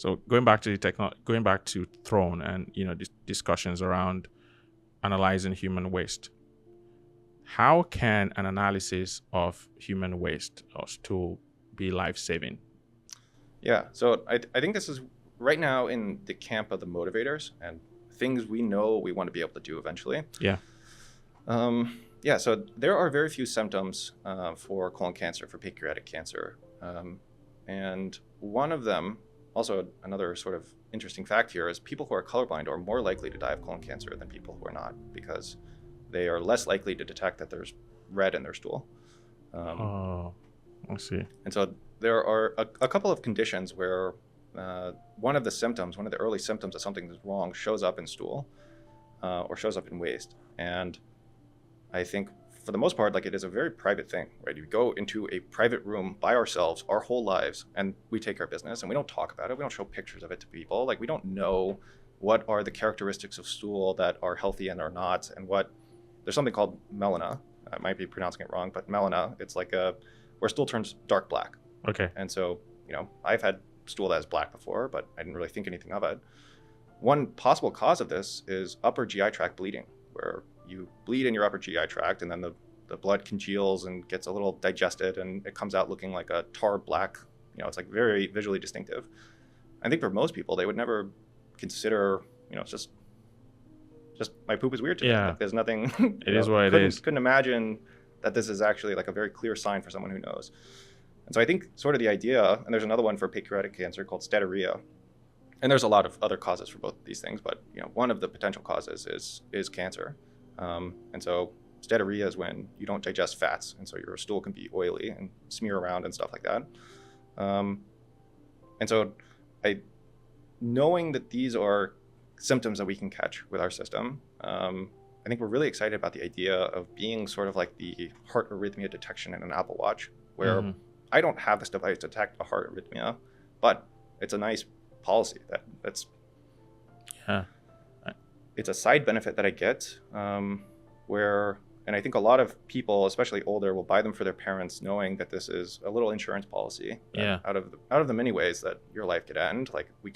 So going back to going back to Throne and discussions around analyzing human waste, how can an analysis of human waste or stool be life-saving? Yeah, so I think this is right now in the camp of the motivators and things we know we want to be able to do eventually. Yeah. Yeah, so there are very few symptoms for colon cancer, for pancreatic cancer. And one of them, also another sort of interesting fact here, is people who are colorblind are more likely to die of colon cancer than people who are not, because they are less likely to detect that there's red in their stool. Oh, I see. And so there are a couple of conditions where one of the early symptoms of something is wrong shows up in stool or shows up in waste. And I think for the most part, like, it is a very private thing, right? You go into a private room by ourselves our whole lives, and we take our business, and we don't talk about it. We don't show pictures of it to people. Like, we don't know what are the characteristics of stool that are healthy and are not, and there's something called melena. I might be pronouncing it wrong, but melena, it's like where stool turns dark black. Okay. And so, I've had stool that is black before, but I didn't really think anything of it. One possible cause of this is upper GI tract bleeding, where you bleed in your upper GI tract, and then the blood congeals and gets a little digested, and it comes out looking like a tar black. It's like very visually distinctive. I think for most people, they would never consider, it's just my poop is weird to me. Yeah. Like, there's nothing. It is what it is. Couldn't imagine that this is actually like a very clear sign for someone who knows. And so I think sort of the idea, and there's another one for pancreatic cancer called steatorrhea. And there's a lot of other causes for both of these things, but one of the potential causes is cancer. And so steatorrhea is when you don't digest fats, and so your stool can be oily and smear around and stuff like that. And so knowing that these are symptoms that we can catch with our system, I think we're really excited about the idea of being sort of like the heart arrhythmia detection in an Apple Watch, where I don't have this device to detect a heart arrhythmia, but it's a nice policy that's it's a side benefit that I get, and I think a lot of people, especially older, will buy them for their parents, knowing that this is a little insurance policy. Out of the many ways that your life could end, like, we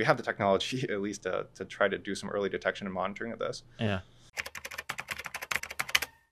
have the technology at least to try to do some early detection and monitoring of this. Yeah.